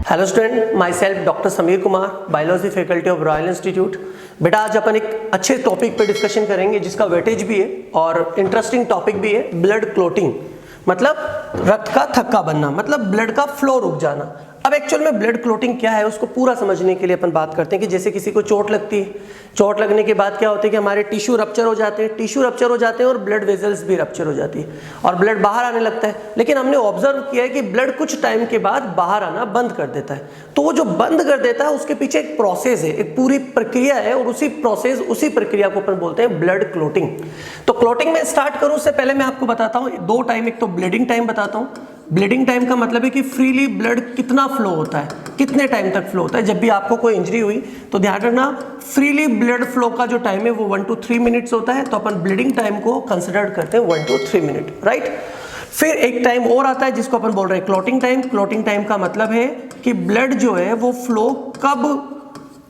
Hello student, my self doctor Sameer Kumar, biology faculty of royal institute. बेटा आज अपन एक अच्छे टॉपिक पे डिस्कशन करेंगे जिसका वेटेज भी है और इंटरेस्टिंग टॉपिक भी है, ब्लड क्लोटिंग। मतलब रक्त का थक्का बनना, मतलब ब्लड का फ्लो रुक जाना। अब एक्चुअल में ब्लड क्लोटिंग क्या है उसको पूरा समझने के लिए अपन बात करते हैं कि जैसे किसी को चोट लगती है, चोट लगने के बाद क्या होता है कि हमारे टिश्यू रप्चर हो जाते हैं, टिश्यू रप्चर हो जाते हैं और ब्लड वेजल्स भी रप्चर हो जाती है और ब्लड बाहर आने लगता है। लेकिन हमने ऑब्जर्व किया है कि ब्लड कुछ टाइम के बाद बाहर आना बंद कर देता है। तो वो जो बंद कर देता है उसके पीछे एक प्रोसेस है, एक पूरी प्रक्रिया है और उसी प्रक्रिया को अपन बोलते हैं ब्लड क्लोटिंग। तो क्लोटिंग में स्टार्ट करूं उससे पहले मैं आपको बताता हूं दो टाइम, एक तो ब्लीडिंग टाइम बताता हूं। ब्लीडिंग टाइम का मतलब है कि फ्रीली ब्लड कितना फ्लो होता है, कितने टाइम तक फ्लो होता है। जब भी आपको कोई इंजरी हुई तो ध्यान रखना, फ्रीली ब्लड फ्लो का जो टाइम है वो 1 to 3 मिनट्स होता है। तो अपन ब्लीडिंग टाइम को कंसिडर करते हैं 1 to 3 मिनट, राइट। फिर एक टाइम और आता है जिसको अपन बोल रहे हैं क्लोटिंग टाइम। क्लोटिंग टाइम का मतलब है कि ब्लड जो है वो फ्लो कब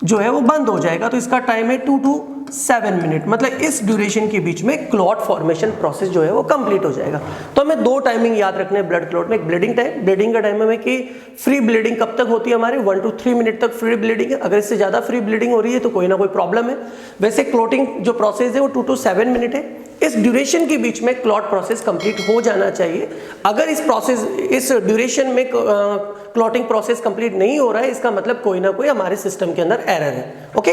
जो है वो बंद हो जाएगा। तो इसका टाइम है 2 to 7 मिनट, मतलब इस ड्यूरेशन के बीच में क्लॉट फॉर्मेशन प्रोसेस जो है वो कंप्लीट हो जाएगा। तो हमें दो टाइमिंग याद रखने हैं ब्लड क्लॉट में। एक ब्लीडिंग टाइम, ब्लीडिंग का टाइम है कि फ्री ब्लीडिंग कब तक होती है हमारी, 1 to 3 मिनट तक फ्री ब्लीडिंग है। अगर इससे ज्यादा फ्री ब्लीडिंग हो रही है तो कोई ना कोई प्रॉब्लम है। वैसे क्लॉटिंग जो प्रोसेस है वो 2 to 7 मिनट है। इस ड्यूरेशन के बीच में क्लॉट प्रोसेस कंप्लीट हो जाना चाहिए। अगर इस ड्यूरेशन में क्लॉटिंग प्रोसेस कंप्लीट नहीं हो रहा है, इसका मतलब कोई ना कोई हमारे सिस्टम के अंदर एरर है। ओके,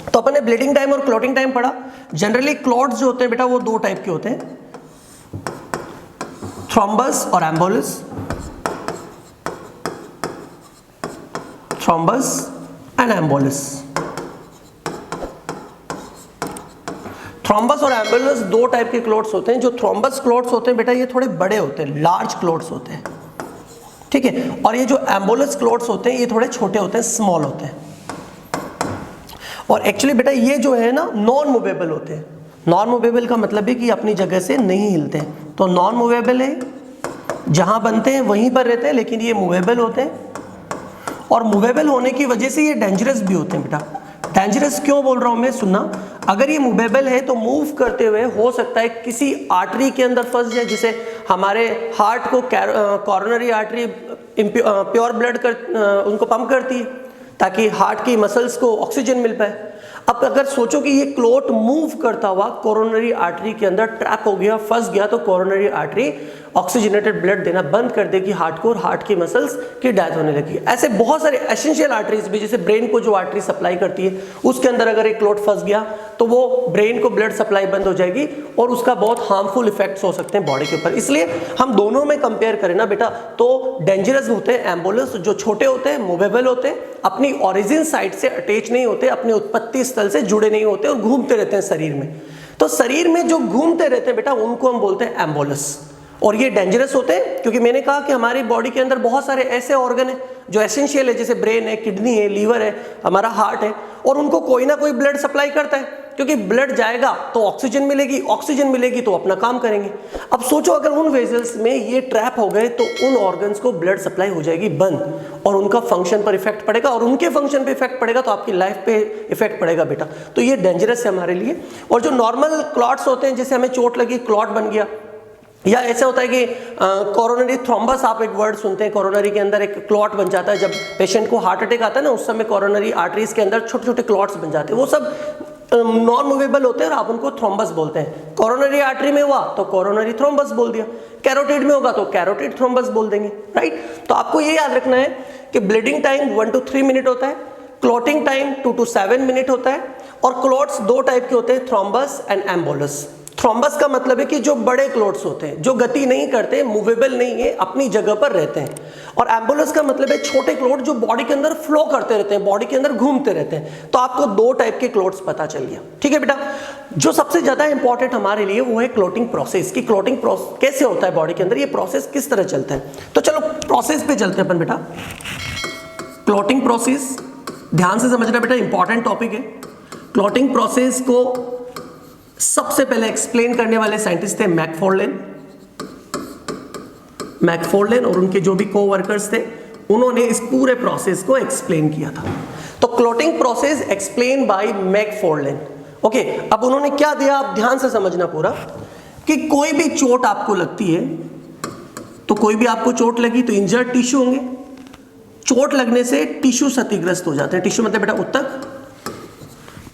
तो अपन ने ब्लीडिंग टाइम और क्लॉटिंग टाइम पढ़ा। जनरली क्लॉट्स जो होते हैं बेटा वो दो टाइप के होते हैं, थ्रोम्बस और embolus. Thrombus and embolus. Thrombus और एम्बोलस दो टाइप के क्लॉट्स होते हैं। जो थ्रोम्बस क्लॉट्स होते हैं बेटा ये थोड़े बड़े होते हैं, लार्ज क्लॉट्स होते हैं, ठीक है। और ये जो एम्बोलस क्लॉट्स होते हैं ये थोड़े छोटे होते हैं, स्मॉल होते हैं। और एक्चुअली बेटा ये जो है ना नॉन मूवेबल होते हैं। नॉन मूवेबल का मतलब है कि अपनी जगह से नहीं हिलते हैं। तो नॉन मूवेबल है, जहां बनते हैं वहीं पर रहते हैं, लेकिन ये मूवेबल होते हैं। और मूवेबल होने की वजह से ये डेंजरस भी होते हैं बेटा। डेंजरस क्यों बोल रहा हूं मैं, सुनना। अगर ये मूवेबल है तो मूव करते हुए हो सकता है किसी आर्टरी के अंदर फंस जाए, जिसे हमारे हार्ट को कॉरोनरी आर्टरी प्योर ब्लड उनको पंप करती है ताकि हार्ट की मसल्स को ऑक्सीजन मिल पाए। अब अगर सोचो कि ये क्लॉट मूव करता हुआ कोरोनरी आर्टरी के अंदर ट्रैप हो गया, फंस गया, तो कोरोनरी आर्टरी ऑक्सीजनेटेड ब्लड देना बंद कर देगी हार्ट को और हार्ट की मसल्स की डेथ होने लगी। ऐसे बहुत सारे एसेंशियल आर्टरीज भी, जैसे ब्रेन को जो आर्टरी सप्लाई करती है उसके अंदर अगर एक क्लॉट फंस गया तो वो ब्रेन को ब्लड सप्लाई बंद हो जाएगी और उसका बहुत हार्मफुल इफेक्ट्स हो सकते हैं बॉडी के ऊपर। इसलिए हम दोनों में कंपेयर करें ना बेटा तो डेंजरस होते हैं एम्बुलेंस, जो छोटे होते हैं, मूवेबल होते हैं, अपनी ओरिजिन साइट से अटैच नहीं होते, अपने उत्पत्ति स्थल से जुड़े नहीं होते और घूमते रहते हैं शरीर में। तो शरीर में जो घूमते रहते हैं बेटा उनको हम बोलते हैं एम्बुलेंस। और ये डेंजरस होते हैं क्योंकि मैंने कहा कि हमारी बॉडी के अंदर बहुत सारे ऐसे ऑर्गन है जो एसेंशियल है, जैसे ब्रेन है, किडनी है, लीवर है, हमारा हार्ट है, और उनको कोई ना कोई ब्लड सप्लाई करता है। क्योंकि ब्लड जाएगा तो ऑक्सीजन मिलेगी, ऑक्सीजन मिलेगी तो अपना काम करेंगे। अब सोचो अगर उन वेजल्स में ये ट्रैप हो गए तो उन ऑर्गन्स को ब्लड सप्लाई हो जाएगी बंद और उनका फंक्शन पर इफेक्ट पड़ेगा, और उनके फंक्शन पे इफेक्ट पड़ेगा तो आपकी लाइफ पे इफेक्ट पड़ेगा बेटा। तो ये डेंजरस है हमारे लिए। और जो नॉर्मल क्लॉट्स होते हैं, जैसे हमें चोट लगी, क्लॉट बन गया, या ऐसा होता है कि कोरोनरी थ्रोम्बस, आप एक वर्ड सुनते हैं, कोरोनरी के अंदर एक क्लॉट बन जाता है। जब पेशेंट को हार्ट अटैक आता है ना उस समय कोरोनरी आर्टरीज के अंदर छोटे छोटे क्लॉट्स बन जाते हैं। वो सब नॉन मूवेबल होते हैं और आप उनको थ्रोम्बस बोलते हैं। कोरोनरी आर्टरी में हुआ तो कोरोनरी थ्रोम्बस बोल दिया, कैरोटिड में होगा तो कैरोटिड थ्रोम्बस बोल देंगे, राइट। तो आपको ये याद रखना है कि ब्लीडिंग टाइम 1 to 3 मिनट होता है, क्लॉटिंग टाइम 2 to 7 मिनट होता है। और क्लॉट्स दो टाइप के होते हैं, थ्रोम्बस एंड एम्बोलस। थ्रोम्बस का मतलब है कि जो बड़े क्लॉट्स होते हैं, जो गति नहीं करते, मूवेबल नहीं है, अपनी जगह पर रहते हैं। और एम्बुलेंस का मतलब है छोटे क्लॉट जो बॉडी के अंदर फ्लो करते रहते हैं, बॉडी के अंदर घूमते रहते हैं। तो आपको दो टाइप के क्लॉट्स पता चल गया, ठीक है बेटा। जो सबसे ज्यादा इंपॉर्टेंट हमारे लिए वो है क्लॉटिंग प्रोसेस, की क्लॉटिंग कैसे होता है बॉडी के अंदर, ये प्रोसेस किस तरह चलता है। तो चलो प्रोसेस पे चलते हैं अपन बेटा। क्लॉटिंग प्रोसेस ध्यान से समझना बेटा, इंपॉर्टेंट टॉपिक है। क्लॉटिंग प्रोसेस को सबसे पहले एक्सप्लेन करने वाले साइंटिस्ट थे मैकफॉर्लेन और उनके जो भी कोवर्कर्स थे, उन्होंने इस पूरे प्रोसेस को एक्सप्लेन किया था। तो clotting process explain by Macfarlane. Okay, अब उन्होंने क्या दिया आप ध्यान से समझना पूरा, कि कोई भी चोट आपको लगती है, तो कोई भी आपको चोट लगी तो इंजर्ड टिश्यू होंगे, चोट लगने से टिश्यू क्षतिग्रस्त हो जाते हैं। टिश्यू मतलब बेटा ऊतक,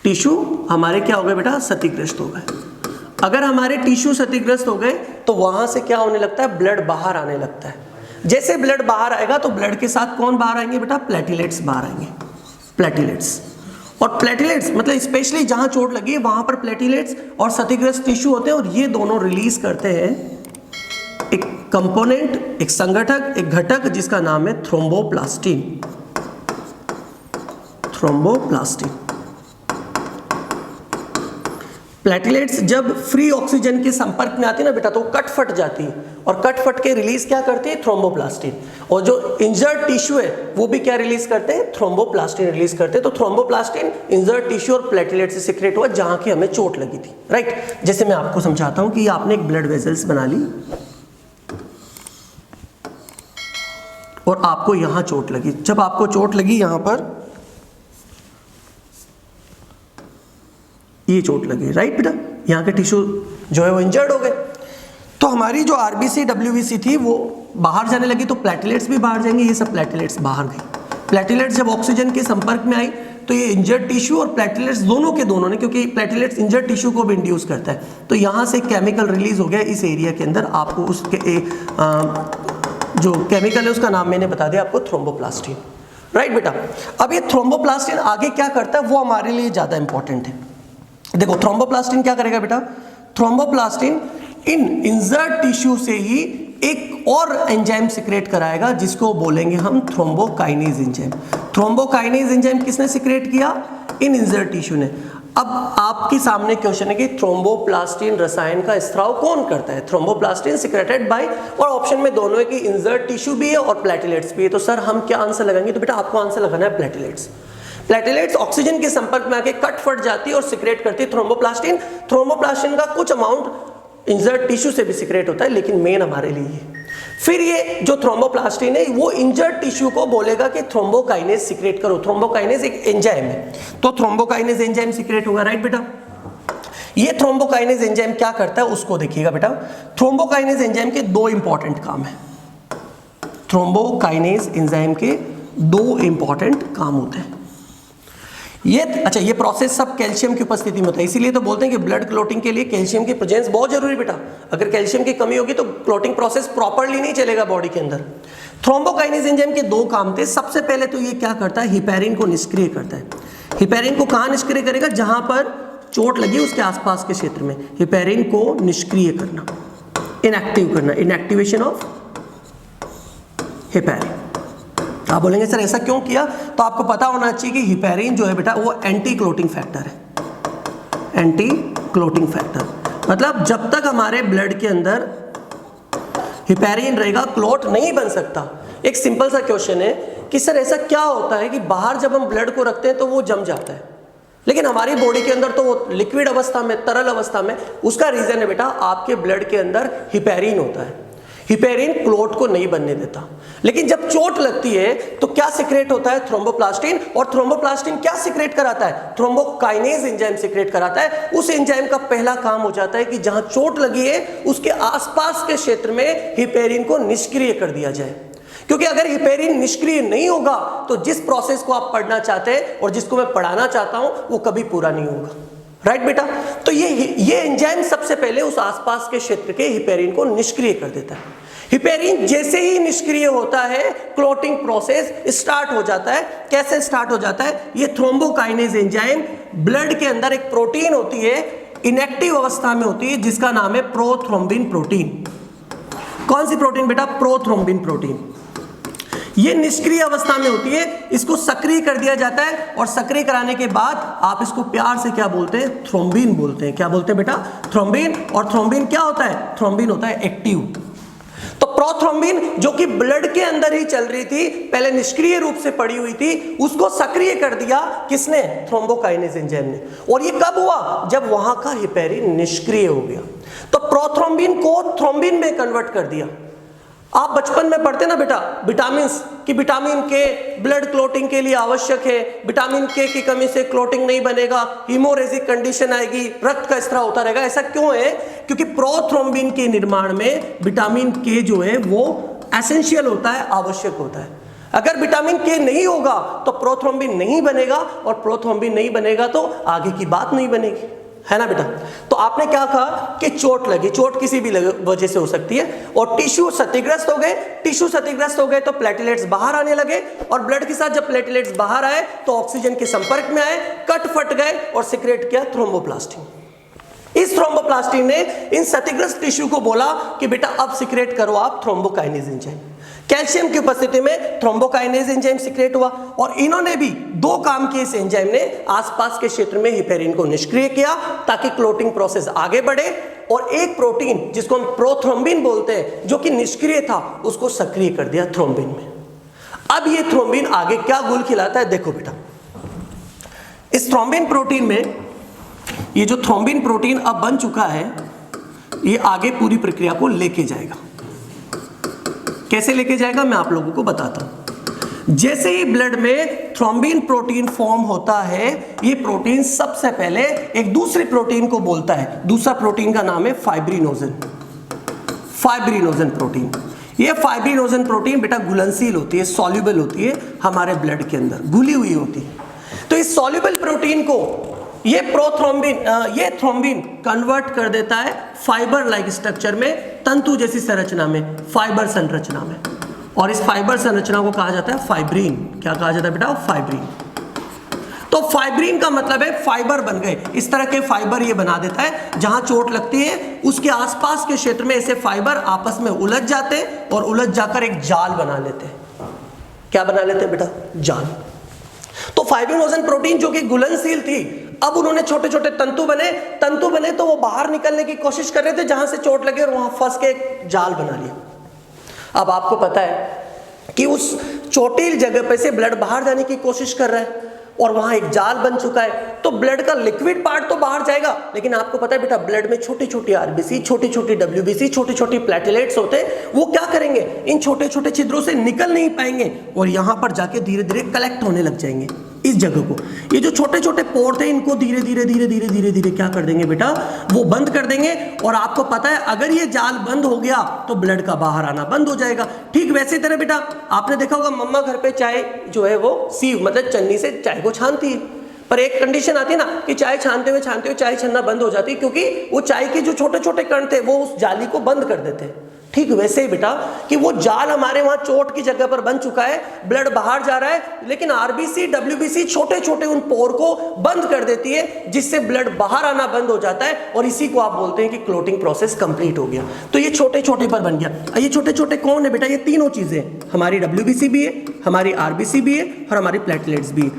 टिश्यू हमारे क्या हो गए बेटा, क्षतिग्रस्त हो गए। अगर हमारे टिश्यू क्षतिग्रस्त हो गए तो वहां से क्या होने लगता है, ब्लड बाहर आने लगता है। जैसे ब्लड बाहर आएगा तो ब्लड के साथ कौन बाहर आएंगे बेटा, प्लेटलेट्स बाहर आएंगे, प्लेटलेट्स। और प्लेटलेट्स मतलब स्पेशली जहां चोट लगी है वहां पर प्लेटलेट्स और क्षतिग्रस्त टिश्यू होते हैं, और ये दोनों रिलीज करते हैं एक कंपोनेंट, एक संगठक, एक घटक जिसका नाम है थ्रोम्बोप्लास्टिन। थ्रोम्बोप्लास्टिन। प्लेटलेट्स जब फ्री ऑक्सीजन के संपर्क में आती है ना बेटा तो कट फट जाती है, और कट फट के रिलीज क्या करती है, थ्रोम्बोप्लास्टिन। और जो इंजर्ड टिश्यू है वो भी क्या रिलीज करते हैं, थ्रोम्बोप्लास्टिन रिलीज करते हैं। तो थ्रोम्बोप्लास्टिन इंजर्ड टिश्यू और प्लेटलेट से सिक्रेट हुआ जहां की हमें चोट लगी थी, राइट। जैसे मैं आपको समझाता हूं कि आपने एक ब्लड वेसल्स बना ली और आपको यहां चोट लगी। जब आपको चोट लगी यहां पर, ये चोट लगी, राइट बेटा, यहाँ के टिश्यू जो है वो इंजर्ड हो गए। तो हमारी जो आरबीसी डब्ल्यूबीसी थी वो बाहर जाने लगी, तो प्लेटलेट्स भी बाहर जाएंगे, ये सब प्लेटलेट्स बाहर गई। प्लेटलेट्स जब ऑक्सीजन के संपर्क में आई तो ये इंजर्ड टिश्यू और प्लेटलेट्स दोनों के दोनों ने, क्योंकि प्लेटलेट्स इंजर्ड टिश्यू को भी इंड्यूस करता है, तो यहाँ से केमिकल रिलीज हो गया इस एरिया के अंदर। आपको उसके जो केमिकल है उसका नाम मैंने बता दिया आपको, थ्रोम्बोप्लास्टिन, राइट बेटा। अब ये थ्रोम्बोप्लास्टिन आगे क्या करता है वो हमारे लिए ज़्यादा इंपॉर्टेंट है। देखो थ्रोम्बोप्लास्टिन क्या करेगा बेटा, थ्रोम्बोप्लास्टिन इन इंजर्ड टिश्यू से ही एक और एंजाइम सिक्रेट कराएगा जिसको बोलेंगे हम थ्रोम्बोकाइनेज एंजाइम। थ्रोम्बोकाइनेज एंजाइम किसने सिक्रेट किया, इन इंजर्ड टिश्यू ने। अब आपके सामने क्वेश्चन है कि थ्रोम्बोप्लास्टिन रसायन का स्त्राव कौन करता है, थ्रोम्बोप्लास्टिन सिक्रेटेड बाय, और ऑप्शन में दोनों है कि इंजर्ड टिश्यू भी है और प्लेटलेट्स भी है। तो सर हम क्या आंसर लगाएंगे, तो बेटा आपको आंसर लगाना है प्लेटलेट्स। प्लेटलेट्स ऑक्सीजन के संपर्क में आके कट फट जाती है और सिक्रेट करती है थ्रोम्बोप्लास्टिन। थ्रोम्बोप्लास्टिन का कुछ अमाउंट इंजर्ड टिश्यू से भी सिक्रेट होता है, लेकिन मेन हमारे लिए है। फिर ये जो थ्रोम्बोप्लास्टिन है वो इंजर्ड टिश्यू को बोलेगा कि थ्रोम्बोकाइनेज सिक्रेट करो। थ्रोम्बोकाइनेज एक एंजाइम है, तो थ्रोम्बोकाइनेज एंजाइम सिक्रेट होगा, राइट बेटा। ये थ्रोम्बोकाइनेज एंजाइम क्या करता है उसको देखिएगा बेटा। थ्रोम्बोकाइनेज एंजाइम के दो इंपॉर्टेंट काम है। थ्रोम्बोकाइनेज एंजाइम के दो इंपॉर्टेंट काम होते हैं। ये प्रोसेस सब कैल्शियम की उपस्थिति में होता है, इसीलिए तो बोलते हैं कि ब्लड क्लोटिंग के लिए कैल्शियम की प्रेजेंस बहुत जरूरी बेटा। अगर कैल्शियम की कमी होगी तो क्लोटिंग प्रोसेस प्रॉपर्ली नहीं चलेगा बॉडी के अंदर। थ्रोम्बोकाइनेज एंजाइम के दो काम थे। सबसे पहले तो ये क्या करता है, हिपैरिन को निष्क्रिय करता है। हिपैरिन को कहाँ निष्क्रिय करेगा, जहां पर चोट लगी उसके आसपास के क्षेत्र में हिपैरिन को निष्क्रिय करना, इनएक्टिव करना, इनएक्टिवेशन ऑफ हिपैरिन। आप बोलेंगे सर ऐसा क्यों किया, तो आपको पता होना चाहिए कि हिपैरिन जो है बेटा वो एंटी क्लोटिंग फैक्टर है। एंटी क्लोटिंग फैक्टर मतलब जब तक हमारे ब्लड के अंदर हिपैरिन रहेगा क्लोट नहीं बन सकता। एक सिंपल सा क्वेश्चन है कि सर ऐसा क्या होता है कि बाहर जब हम ब्लड को रखते हैं तो वो जम जाता है, लेकिन हमारी बॉडी के अंदर तो वो लिक्विड अवस्था में, तरल अवस्था में। उसका रीजन है बेटा आपके ब्लड के अंदर हिपैरिन होता है। हिपैरिन क्लोट को नहीं बनने देता। लेकिन जब चोट लगती है तो क्या सिक्रेट होता है, थ्रोम्बोप्लास्टिन। और थ्रोम्बोप्लास्टिन क्या सिक्रेट कराता है, थ्रोम्बोकाइनेज एंजाइम सिक्रेट कराता है। उस एंजाइम का पहला काम हो जाता है कि जहां चोट लगी है उसके आसपास के क्षेत्र में हिपैरिन को निष्क्रिय कर दिया जाए। क्योंकि अगर हिपैरिन निष्क्रिय नहीं होगा तो जिस प्रोसेस को आप पढ़ना चाहते हैं और जिसको मैं पढ़ाना चाहता हूं वो कभी पूरा नहीं होगा, राइट बेटा। तो ये एंजाइम सबसे पहले उस आसपास के क्षेत्र के हिपैरिन को निष्क्रिय कर देता है। हिपैरिन जैसे ही निष्क्रिय होता है क्लोटिंग प्रोसेस स्टार्ट हो जाता है। कैसे स्टार्ट हो जाता है, ये थ्रोम्बोकाइनेज एंजाइम ब्लड के अंदर एक प्रोटीन होती है, इनएक्टिव अवस्था में होती है, जिसका नाम है प्रोथ्रोम्बिन प्रोटीन। कौन सी प्रोटीन बेटा, प्रोथ्रोम्बिन प्रोटीन। ये निष्क्रिय अवस्था में होती है, इसको सक्रिय कर दिया जाता है और सक्रिय कराने के बाद आप इसको प्यार से क्या बोलते हैं, थ्रोम्बिन बोलते हैं। क्या बोलते हैं बेटा, थ्रोम्बिन। और थ्रोम्बिन क्या होता है, थ्रोम्बिन होता है एक्टिव। तो प्रोथ्रोम्बिन जो कि ब्लड के अंदर ही चल रही थी, पहले निष्क्रिय रूप से पड़ी हुई थी, उसको सक्रिय कर दिया किसने, थ्रोम्बोकाइनेज एंजाइम ने। और ये कब हुआ, जब वहां का हिपैरिन निष्क्रिय हो गया। तो प्रोथ्रोम्बिन को थ्रोम्बिन में कन्वर्ट कर दिया। आप बचपन में पढ़ते ना बेटा विटामिन कि विटामिन के ब्लड क्लोटिंग के लिए आवश्यक है, विटामिन के की कमी से क्लोटिंग नहीं बनेगा, हीमोरेजिक कंडीशन आएगी, रक्त का स्त्राव होता रहेगा। ऐसा क्यों है, क्योंकि प्रोथ्रोम्बिन के निर्माण में विटामिन के जो है वो एसेंशियल होता है, आवश्यक होता है। अगर विटामिन के नहीं होगा तो प्रोथ्रोम्बिन नहीं बनेगा, और प्रोथ्रोम्बिन नहीं बनेगा तो आगे की बात नहीं बनेगी, है ना बेटा। तो आपने क्या कहा कि चोट लगी, चोट किसी भी वजह से हो सकती है, और टिश्यू क्षतिग्रस्त हो गए, टिश्यू क्षतिग्रस्त हो गए तो प्लेटलेट्स बाहर आने लगे, और ब्लड के साथ जब प्लेटलेट्स बाहर आए तो ऑक्सीजन के संपर्क में आए, कट फट गए और सिक्रेट किया थ्रोम्बोप्लास्टिन। इस थ्रोम्बोप्लास्टिन ने इन क्षतिग्रस्त टिश्यू को बोला कि बेटा अब सिक्रेट करो आप थ्रोम्बोकाइनेज एंजाइम। कैल्शियम की उपस्थिति में थ्रोम्बोकाइनेज एंजाइम सिक्रेट हुआ, और इन्होंने भी दो काम किए इस एंजाइम ने, आसपास के क्षेत्र में हिपेरिन को निष्क्रिय किया ताकि क्लोटिंग प्रोसेस आगे बढ़े, और एक प्रोटीन जिसको हम प्रोथ्रोम्बिन बोलते हैं जो कि निष्क्रिय था उसको सक्रिय कर दिया थ्रोम्बिन में। अब ये थ्रोम्बिन आगे क्या गुल खिलाता है, देखो बेटा। इस थ्रोम्बिन प्रोटीन में ये जो थ्रोम्बिन प्रोटीन अब बन चुका है, ये आगे पूरी प्रक्रिया को लेके जाएगा। कैसे लेके जाएगा मैं आप लोगों को बताता हूं। जैसे ही ब्लड में थ्रोम्बिन प्रोटीन फॉर्म होता है, ये प्रोटीन सबसे पहले एक दूसरे प्रोटीन को बोलता है, दूसरा प्रोटीन का नाम है फाइब्रिनोजन। फाइब्रिनोजन प्रोटीन, ये फाइब्रिनोजन प्रोटीन बेटा घुलनशील होती है, सॉल्युबल होती है, हमारे ब्लड के अंदर घुली हुई होती है। तो इस सॉल्युबल प्रोटीन को ये ये थ्रोम्बिन कन्वर्ट कर देता है फाइबर लाइक स्ट्रक्चर में, तंतु जैसी संरचना में, फाइबर संरचना में, और इस फाइबर संरचना को कहा जाता है फाइब्रिन। क्या कहा जाता है बेटा? फाइब्रिन। तो फाइब्रिन का मतलब है फाइबर बन गए, इस तरह के फाइबर ये बना देता है, जहां चोट लगती है उसके आसपास के क्षेत्र में ऐसे फाइबर आपस में उलझ जाते हैं और उलझ जाकर एक जाल बना लेते हैं। क्या बना लेते हैं बेटा? जाल। तो फाइब्रिनोजन प्रोटीन जो कि घुलनशील थी, अब उन्होंने छोटे छोटे तंतु बने तो वो बाहर निकलने की कोशिश कर रहे थे जहां से चोट लगे, और वहां फंस के एक जाल बना लिया। अब आपको पता है कि उस चोटिल जगह पे से ब्लड बाहर जाने की कोशिश कर रहा है, और वहां एक जाल बन चुका है, तो ब्लड का लिक्विड पार्ट तो बाहर जाएगा, लेकिन आपको पता है बेटा ब्लड में छोटी छोटी आरबीसी, छोटी छोटी डब्ल्यूबीसी, छोटी छोटी प्लेटलेट्स होते हैं, वो क्या करेंगे? इन छोटे छोटे छिद्रों से निकल नहीं पाएंगे और यहां पर जाके धीरे धीरे कलेक्ट होने लग जाएंगे इस जगह को। ये जो छोटे छोटे पोर थे, इनको धीरे धीरे क्या कर देंगे बेटा? वो बंद कर देंगे, और आपको पता है अगर ये जाल बंद हो गया तो ब्लड का बाहर आना बंद हो जाएगा। ठीक वैसे तरह बेटा आपने देखा होगा मम्मा घर पे चाय जो है वो सीव मतलब छन्नी से चाय को छानती है, पर एक कंडीशन आती है ना कि चाय छानते हुए चाय छन्ना बंद हो जाती है, क्योंकि वो चाय के जो छोटे छोटे कण थे वो उस जाली को बंद कर देते हैं। ठीक वैसे ही बेटा कि वो जाल हमारे वहां चोट की जगह पर बन चुका है, ब्लड बाहर जा रहा है, लेकिन आरबीसी डब्ल्यूबीसी छोटे छोटे उन पोर को बंद कर देती है, जिससे ब्लड बाहर आना बंद हो जाता है, और इसी को आप बोलते हैं कि क्लोटिंग प्रोसेस कंप्लीट हो गया। तो ये छोटे छोटे पर बन गया। ये छोटे छोटे कौन है बेटा? ये तीनों चीजें, हमारी डब्ल्यूबीसी भी है, हमारी आरबीसी भी है, और हमारी प्लेटलेट्स भी है।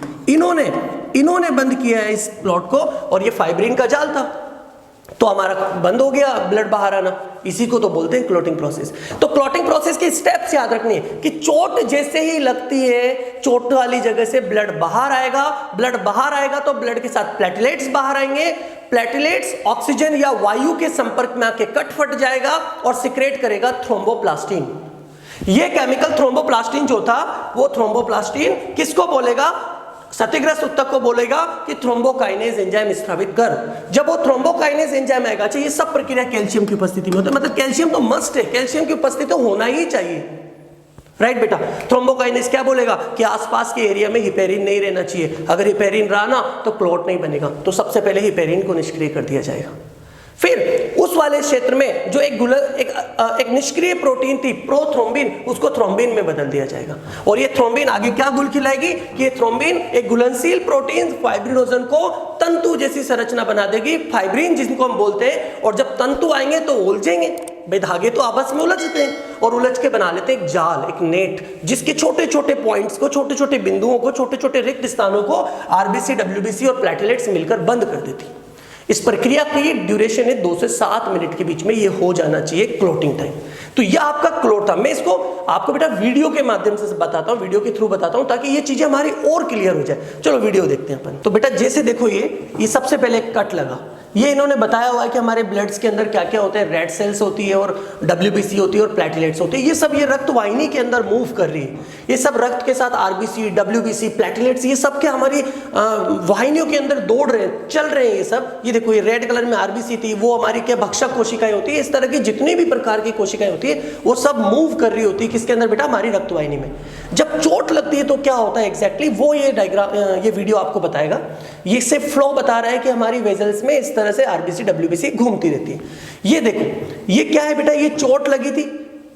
इन्होंने बंद किया है इस प्लॉट को, और ये फाइब्रिन का जाल था, तो हमारा बंद हो गया ब्लड बाहर आना। इसी को तो बोलते हैं क्लोटिंग प्रोसेस। तो क्लोटिंग प्रोसेस के स्टेप्स याद रखनी है कि चोट जैसे ही लगती है, चोट वाली जगह से ब्लड बाहर आएगा तो ब्लड के साथ प्लेटलेट्स बाहर आएंगे, प्लेटलेट्स ऑक्सीजन या वायु के संपर्क में आके कट फट जाएगा और सिक्रेट करेगा थ्रोम्बोप्लास्टिन। ये केमिकल थ्रोम्बोप्लास्टिन जो था, वो थ्रोम्बोप्लास्टिन किसको बोलेगा? क्षतिग्रस्त ऊतक को बोलेगा कि थ्रोम्बोकाइनेज एंजाइम स्रावित कर। जब वो थ्रोम्बोकाइनेज एंजाइम आएगा, ये सब प्रक्रिया कैल्शियम की उपस्थिति में होता है, मतलब कैल्शियम तो मस्ट है, कैल्शियम की उपस्थिति तो होना ही चाहिए, राइट बेटा। थ्रोम्बोकाइनेज क्या बोलेगा कि आसपास के एरिया में हिपेरिन नहीं रहना चाहिए, अगर हिपेरिन रहा ना तो क्लॉट नहीं बनेगा, तो सबसे पहले हिपेरिन को निष्क्रिय कर दिया जाएगा। फिर उस वाले क्षेत्र में जो एक निष्क्रिय प्रोटीन थी प्रोथ्रोम्बिन, उसको थ्रोम्बिन में बदल दिया जाएगा, और ये थ्रोम्बिन आगे क्या गुल खिलाएगी कि ये थ्रोम्बिन एक घुलनशील प्रोटीन फाइब्रिनोजन को तंतु जैसी संरचना बना देगी, फाइब्रिन जिनको हम बोलते हैं, और जब तंतु आएंगे तो उलझेंगे, भाई धागे तो आपस में उलझते हैं, और उलझ के बना लेते हैं एक जाल, एक नेट, जिसके छोटे छोटे पॉइंट्स को, छोटे छोटे बिंदुओं को, छोटे छोटे रिक्त स्थानों को आरबीसी, डब्ल्यूबीसी और प्लेटलेट्स मिलकर बंद कर देती। इस प्रक्रिया की ड्यूरेशन है 2 से 7 मिनट के बीच में ये हो जाना चाहिए क्लोटिंग टाइम। तो यह आपका क्लोट था। मैं इसको आपको बेटा वीडियो के माध्यम से बताता हूँ, वीडियो के थ्रू बताता हूँ, ताकि ये चीजें हमारी और क्लियर हो जाए। चलो वीडियो देखते हैं अपन। तो बेटा जैसे देखो ये सबसे पहले कट लगा, ये इन्होंने बताया हुआ है कि हमारे ब्लड्स के अंदर क्या क्या होते हैं, रेड सेल्स होती है और डब्ल्यूबीसी होती है और प्लेटलेट्स होती है, ये सब ये रक्त वाहिनी के अंदर मूव कर रही है, ये सब रक्त के साथ आरबीसी, डब्ल्यूबीसी, प्लेटलेट्स, ये सब के हमारी वाहिनियों के अंदर दौड़ रहे हैं, चल रहे हैं ये सब। ये देखो ये रेड कलर में आरबीसी थी, वो हमारी क्या भक्षक कोशिकाएं होती है, इस तरह की जितनी भी प्रकार की कोशिकाएं होती है वो सब मूव कर रही होती है किसके अंदर बेटा, हमारी रक्तवाहिनी में। जब चोट लगती है तो क्या होता है एग्जैक्टली, वो ये डायग्राम, ये वीडियो आपको बताएगा। ये सिर्फ फ्लो बता रहा है कि हमारी वेजल्स में इस तरह से आरबीसी डब्ल्यूबीसी घूमती रहती है। ये देखो ये क्या है बेटा, ये चोट लगी थी,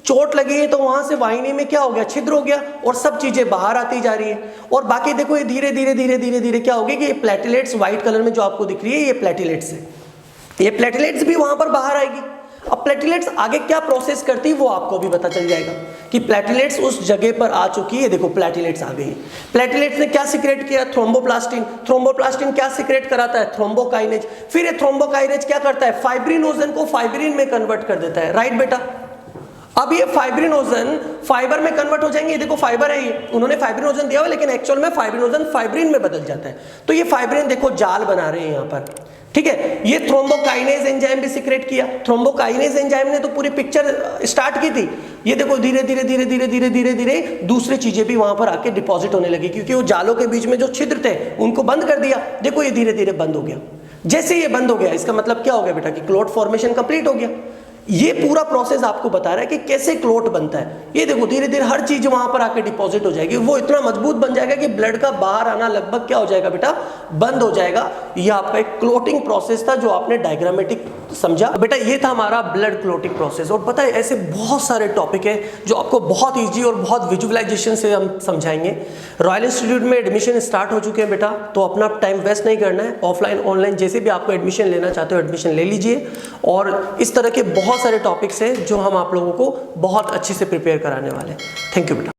चोट लगी है तो वहां से वाहिनी में क्या हो गया, छिद्र हो गया और सब चीजें बाहर आती जा रही है। और बाकी देखो ये धीरे धीरे धीरे धीरे धीरे क्या होगी कि ये प्लेटलेट्स व्हाइट कलर में जो आपको दिख रही है, ये प्लेटलेट्स है, ये प्लेटलेट्स भी वहां पर बाहर आएगी। अब प्लेटलेट्स आगे क्या प्रोसेस करती है वो आपको भी पता चल जाएगा कि प्लेटलेट्स उस जगह पर आ चुकी है। देखो प्लेटलेट्स आ गई है। प्लेटलेट्स ने क्या सिक्रेट किया, थ्रोम्बोप्लास्टिन। थ्रोम्बोप्लास्टिन क्या सिक्रेट कराता है, थ्रोम्बोकाइनेज। फिर ये थ्रोम्बोकाइनेज क्या करता है, फाइब्रिनोजन को फाइब्रिन में कन्वर्ट कर देता है, राइट बेटा। अब ये फाइब्रिनोजन फाइबर में कन्वर्ट हो जाएंगे। ये देखो फाइबर है, ये उन्होंने फाइब्रिनोजन दिया हुआ लेकिन एक्चुअल में फाइब्रिनोजन फाइब्रिन में बदल जाता है। तो ये फाइब्रिन देखो जाल बना रहे हैं यहाँ पर, ठीक है। ये थ्रोम्बोकाइनेज एंजाइम भी सिक्रेट किया। थ्रोम्बोकाइनेज एंजाइम ने तो पूरी पिक्चर स्टार्ट की थी। ये देखो धीरे धीरे धीरे धीरे धीरे धीरे धीरे दूसरी चीजें भी वहां पर आके डिपॉजिट होने लगी, क्योंकि वो जालों के बीच में जो छिद्र थे उनको बंद कर दिया। देखो ये धीरे धीरे बंद हो गया। जैसे ये बंद हो गया इसका मतलब क्या हो गया बेटा कि क्लोट फॉर्मेशन कंप्लीट हो गया। ये पूरा प्रोसेस आपको बता रहा है कि कैसे क्लोट बनता है। ये देखो धीरे धीरे हर चीज वहां पर आके डिपॉजिट हो जाएगी, वो इतना मजबूत बन जाएगा कि ब्लड का बाहर आना लगभग क्या हो जाएगा बेटा, बंद हो जाएगा। ये आपका एक क्लोटिंग प्रोसेस था जो आपने डायग्रामेटिक समझा बेटा। ये था हमारा ब्लड क्लोटिंग प्रोसेस। और पता है ऐसे बहुत सारे टॉपिक है जो आपको बहुत ईजी और बहुत विजुअलाइजेशन से हम समझाएंगे। रॉयल इंस्टीट्यूट में एडमिशन स्टार्ट हो चुके हैं बेटा, तो अपना टाइम वेस्ट नहीं करना है। ऑफलाइन ऑनलाइन जैसे भी आपको एडमिशन लेना चाहते हो एडमिशन ले लीजिए। और इस तरह के बहुत सारे टॉपिक्स हैं जो हम आप लोगों को बहुत अच्छे से प्रिपेयर कराने वाले हैं। थैंक यू बेटा।